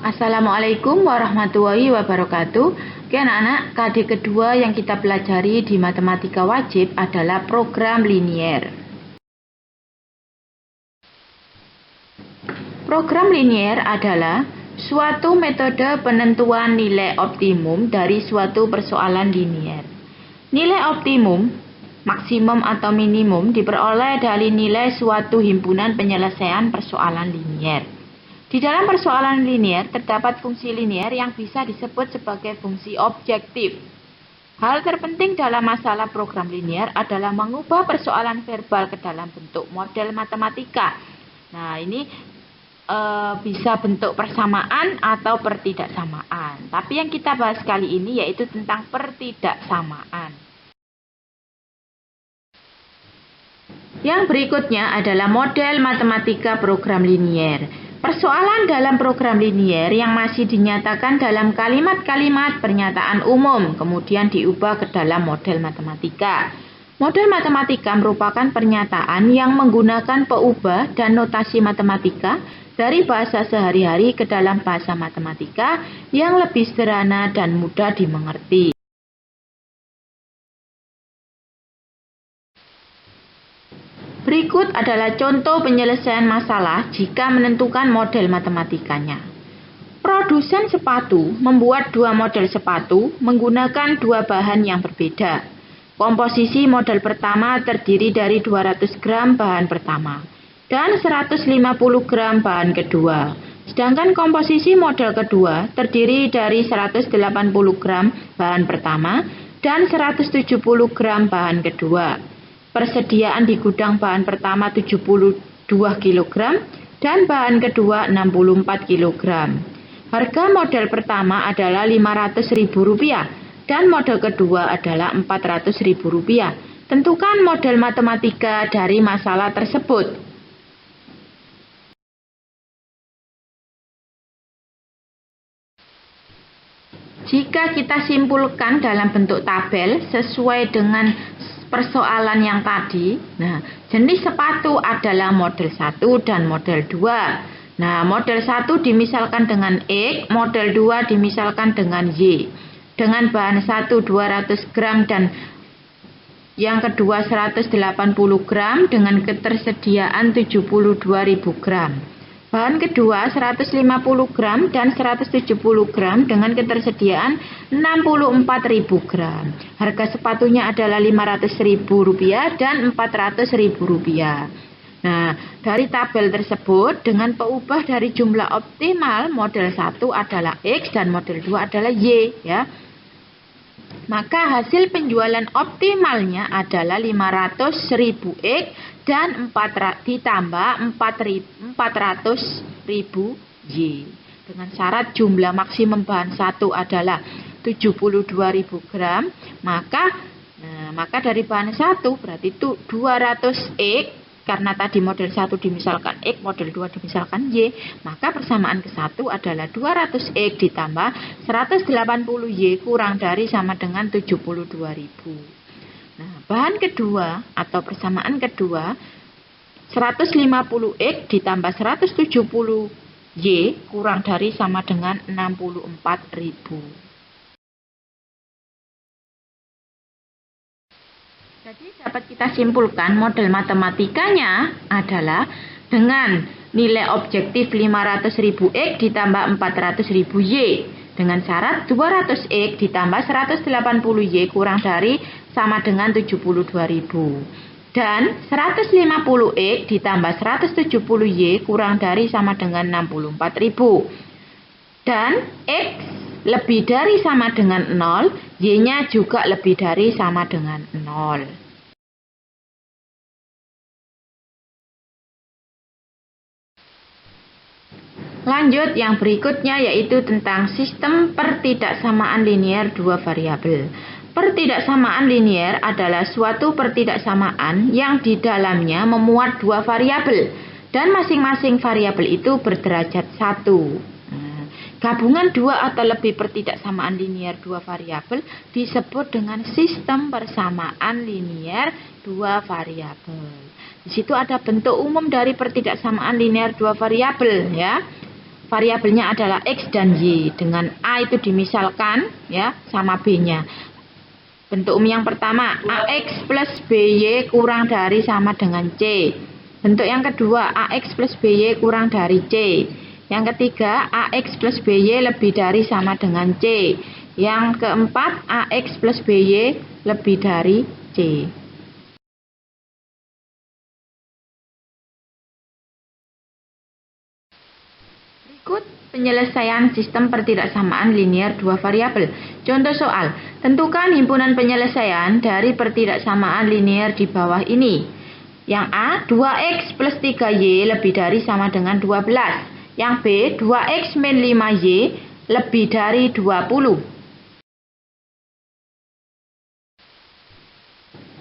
Assalamualaikum warahmatullahi wabarakatuh. Oke anak-anak, KD kedua yang kita pelajari di matematika wajib adalah program linier. Program linier adalah suatu metode penentuan nilai optimum dari suatu persoalan linier. Nilai optimum, maksimum atau minimum diperoleh dari nilai suatu himpunan penyelesaian persoalan linier. Di dalam persoalan linier terdapat fungsi linier yang bisa disebut sebagai fungsi objektif. Hal terpenting dalam masalah program linier adalah mengubah persoalan verbal ke dalam bentuk model matematika. Nah, ini bisa bentuk persamaan atau pertidaksamaan. Tapi yang kita bahas kali ini yaitu tentang pertidaksamaan. Yang berikutnya adalah model matematika program linier. Persoalan dalam program linier yang masih dinyatakan dalam kalimat-kalimat pernyataan umum, kemudian diubah ke dalam model matematika. Model matematika merupakan pernyataan yang menggunakan peubah dan notasi matematika dari bahasa sehari-hari ke dalam bahasa matematika yang lebih sederhana dan mudah dimengerti. Berikut adalah contoh penyelesaian masalah jika menentukan model matematikanya. Produsen sepatu membuat dua model sepatu menggunakan dua bahan yang berbeda. Komposisi model pertama terdiri dari 200 gram bahan pertama dan 150 gram bahan kedua. Sedangkan komposisi model kedua terdiri dari 180 gram bahan pertama dan 170 gram bahan kedua. Persediaan di gudang bahan pertama 72 kg dan bahan kedua 64 kg. Harga model pertama adalah Rp500.000 dan model kedua adalah Rp400.000. Tentukan model matematika dari masalah tersebut. Jika kita simpulkan dalam bentuk tabel sesuai dengan persoalan yang tadi, nah, jenis sepatu adalah model 1 dan model 2. Nah, model 1 dimisalkan dengan X, model 2 dimisalkan dengan Y. Dengan bahan 1 200 gram dan yang kedua 180 gram dengan ketersediaan 72.000 gram. Bahan kedua 150 gram dan 170 gram dengan ketersediaan 64.000 gram. Harga sepatunya adalah Rp500.000 dan Rp400.000. Nah, dari tabel tersebut dengan peubah dari jumlah optimal model 1 adalah X dan model 2 adalah Y, ya. Maka hasil penjualan optimalnya adalah 500.000 X dan ditambah 400.000 Y. Dengan syarat jumlah maksimum bahan 1 adalah 72.000 gram, maka dari bahan 1 berarti itu 200 X, karena tadi model 1 dimisalkan X, model 2 dimisalkan Y, maka persamaan ke 1 adalah 200 X ditambah 180 Y kurang dari sama dengan 72.000. Nah, bahan kedua atau persamaan kedua 150 X ditambah 170 Y kurang dari sama dengan 64.000. Jadi dapat kita simpulkan model matematikanya adalah dengan nilai objektif 500.000 X ditambah 400.000 Y dengan syarat 200 X ditambah 180 Y kurang dari sama dengan 72.000 dan 150 X ditambah 170 Y kurang dari sama dengan 64.000 dan X lebih dari sama dengan 0, Y-nya juga lebih dari sama dengan 0. Lanjut yang berikutnya yaitu tentang sistem pertidaksamaan linier dua variabel. Pertidaksamaan linier adalah suatu pertidaksamaan yang di dalamnya memuat dua variabel dan masing-masing variabel itu berderajat 1. Gabungan dua atau lebih pertidaksamaan linier dua variabel disebut dengan sistem persamaan linier dua variabel. Di situ ada bentuk umum dari pertidaksamaan linier dua variabel, ya. variabelnya adalah X dan Y. Dengan A itu dimisalkan ya sama B-nya. Bentuk yang pertama, AX plus BY kurang dari sama dengan C. Bentuk yang kedua, AX plus BY kurang dari C. Yang ketiga, AX plus BY lebih dari sama dengan C. Yang keempat, AX plus BY lebih dari C. Berikut penyelesaian sistem pertidaksamaan linear dua variabel. Contoh soal, tentukan himpunan penyelesaian dari pertidaksamaan linear di bawah ini. Yang A, 2X plus 3Y lebih dari sama dengan 12. Yang B, 2X min 5Y lebih dari 20.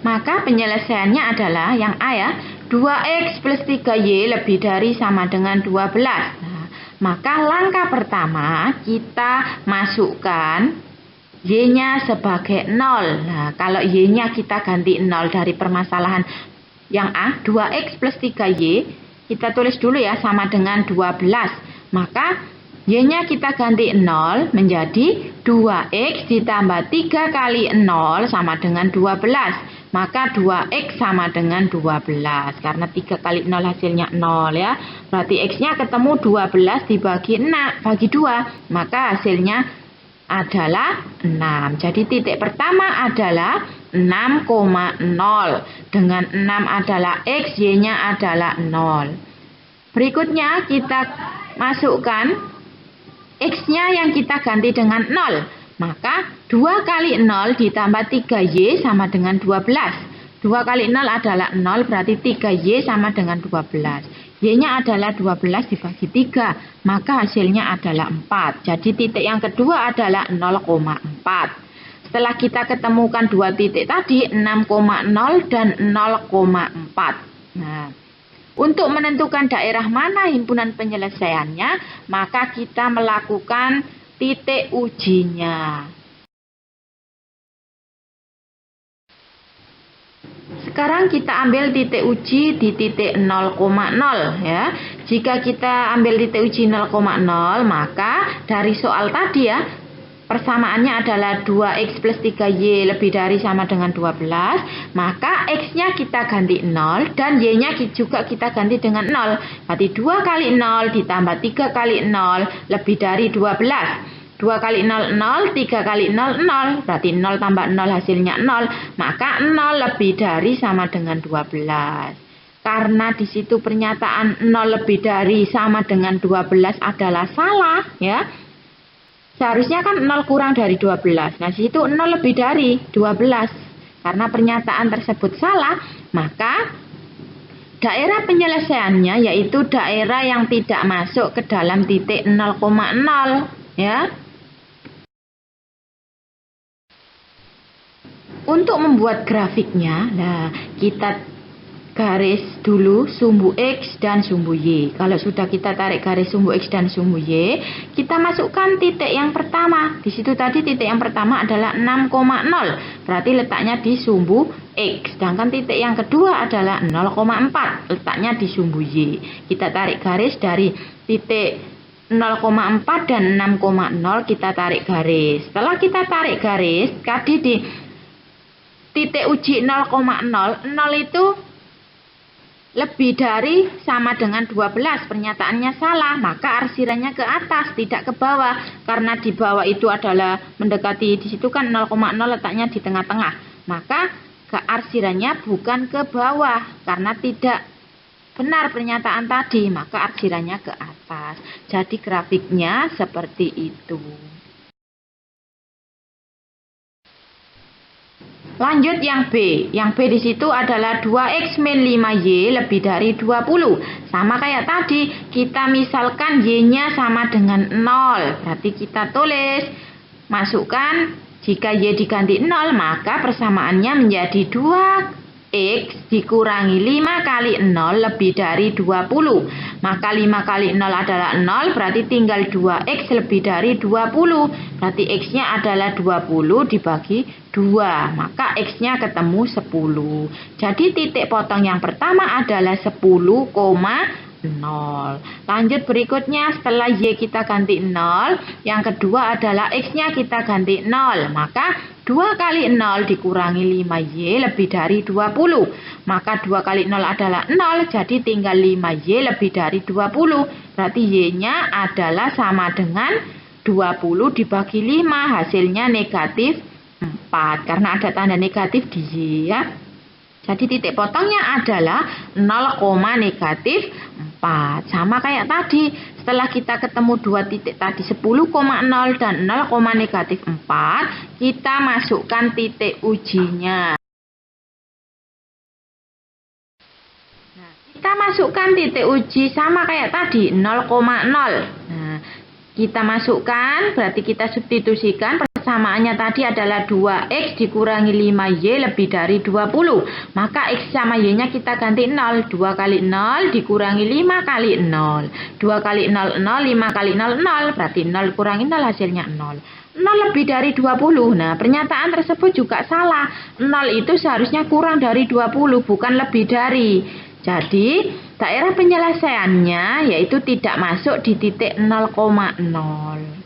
Maka penyelesaiannya adalah yang A ya, 2X plus 3Y lebih dari sama dengan 12. Maka langkah pertama kita masukkan Y-nya sebagai 0. Nah, kalau Y-nya kita ganti 0 dari permasalahan yang A, 2X plus 3Y, kita tulis dulu ya sama dengan 12. Maka Y-nya kita ganti 0 menjadi 2X ditambah 3 kali 0 sama dengan 12. Maka 2X sama dengan 12. Karena 3 kali 0 hasilnya 0 ya. Berarti X-nya ketemu 12 dibagi 2. Maka hasilnya adalah 6. Jadi titik pertama adalah 6,0. Dengan 6 adalah X, Y-nya adalah 0. Berikutnya kita masukkan X-nya yang kita ganti dengan 0. Maka 2 kali 0 ditambah 3Y sama dengan 12. 2 kali 0 adalah 0, berarti 3Y sama dengan 12. Y-nya adalah 12 dibagi 3, maka hasilnya adalah 4. Jadi titik yang kedua adalah 0,4. Setelah kita ketemukan dua titik tadi, 6,0 dan 0,4. Nah, untuk menentukan daerah mana himpunan penyelesaiannya, maka kita melakukan titik ujinya. Sekarang kita ambil titik uji di titik 0,0 ya. Jika kita ambil titik uji 0,0, maka dari soal tadi ya, persamaannya adalah 2X plus 3Y lebih dari sama dengan 12. Maka X-nya kita ganti 0 dan Y-nya juga kita ganti dengan 0. Berarti 2 kali 0 ditambah 3 kali 0 lebih dari 12. 2 kali 0, 0. 3 kali 0, 0. Berarti 0 tambah 0 hasilnya 0. Maka 0 lebih dari sama dengan 12. Karena di situ pernyataan 0 lebih dari sama dengan 12 adalah salah ya. Seharusnya kan 0 kurang dari 12. Nah, situ 0 lebih dari 12. Karena pernyataan tersebut salah, maka daerah penyelesaiannya yaitu daerah yang tidak masuk ke dalam titik 0,0 ya. Untuk membuat grafiknya, nah kita garis dulu sumbu X dan sumbu Y. Kalau sudah kita tarik garis sumbu X dan sumbu Y, kita masukkan titik yang pertama. Di situ tadi titik yang pertama adalah 6,0. Berarti letaknya di sumbu X. Sedangkan titik yang kedua adalah 0,4. Letaknya di sumbu Y. Kita tarik garis dari titik 0,4 dan 6,0 kita tarik garis. Setelah kita tarik garis, tadi di titik uji 0,0, 0 itu lebih dari sama dengan 12, pernyataannya salah, maka arsirannya ke atas, tidak ke bawah. Karena di bawah itu adalah mendekati, di situ kan 0,0 letaknya di tengah-tengah. Maka arsirannya bukan ke bawah, karena tidak benar pernyataan tadi, maka arsirannya ke atas. Jadi grafiknya seperti itu. Lanjut yang B. Yang B di situ adalah 2X min 5Y lebih dari 20. Sama kayak tadi, kita misalkan Y-nya sama dengan 0. Berarti kita tulis, masukkan, jika Y diganti 0, maka persamaannya menjadi 2X dikurangi 5 kali 0 lebih dari 20. Maka 5 kali 0 adalah 0, berarti tinggal 2X lebih dari 20. Berarti X-nya adalah 20 dibagi 2. Maka X-nya ketemu 10. Jadi titik potong yang pertama adalah 10,4. 0. Lanjut berikutnya, setelah Y kita ganti 0, yang kedua adalah X-nya kita ganti 0. Maka 2 kali 0 dikurangi 5Y lebih dari 20. Maka 2 kali 0 adalah 0, jadi tinggal 5Y lebih dari 20. Berarti Y-nya adalah sama dengan 20 dibagi 5, hasilnya negatif 4. Karena ada tanda negatif di Y ya. Jadi titik potongnya adalah 0, negatif 4. Sama kayak tadi. Setelah kita ketemu dua titik tadi 10,0 dan 0, negatif 4. Kita masukkan titik ujinya. Nah, kita masukkan titik uji sama kayak tadi 0,0. Nah, kita masukkan, berarti kita substitusikan. Persamaannya tadi adalah 2X dikurangi 5Y lebih dari 20. Maka X sama Y-nya kita ganti 0. 2 kali 0 dikurangi 5 kali 0. 2 kali 0, 0. 5 kali 0, 0. Berarti 0 kurangi 0 hasilnya 0. 0 lebih dari 20. Nah, pernyataan tersebut juga salah. 0 itu seharusnya kurang dari 20, bukan lebih dari. Jadi, daerah penyelesaiannya yaitu tidak masuk di titik 0,0.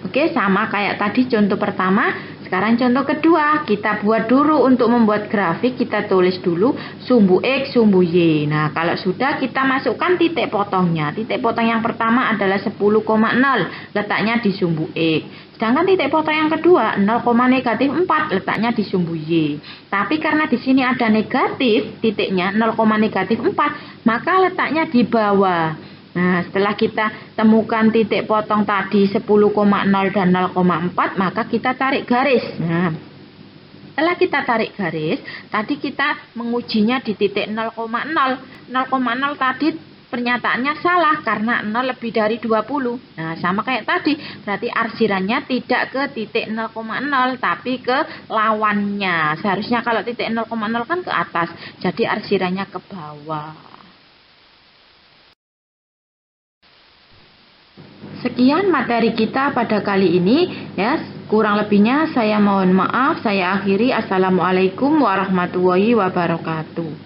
Oke, sama kayak tadi contoh pertama. Sekarang contoh kedua. Kita buat dulu untuk membuat grafik. Kita tulis dulu sumbu X, sumbu Y. Nah, kalau sudah kita masukkan titik potongnya. Titik potong yang pertama adalah 10,0. Letaknya di sumbu X. Sedangkan titik potong yang kedua 0, negatif 4 letaknya di sumbu Y. Tapi karena di sini ada negatif titiknya 0, negatif 4, maka letaknya di bawah. Nah, setelah kita temukan titik potong tadi 10,0 dan 0,4, maka kita tarik garis. Nah, setelah kita tarik garis, tadi kita mengujinya di titik 0,0. 0,0 tadi pernyataannya salah karena 0 lebih dari 20. Nah, sama kayak tadi. Berarti arsirannya tidak ke titik 0,0 tapi ke lawannya. Seharusnya kalau titik 0,0 kan ke atas. Jadi arsirannya ke bawah. Sekian materi kita pada kali ini ya. Kurang lebihnya saya mohon maaf. Saya akhiri. Assalamualaikum warahmatullahi wabarakatuh.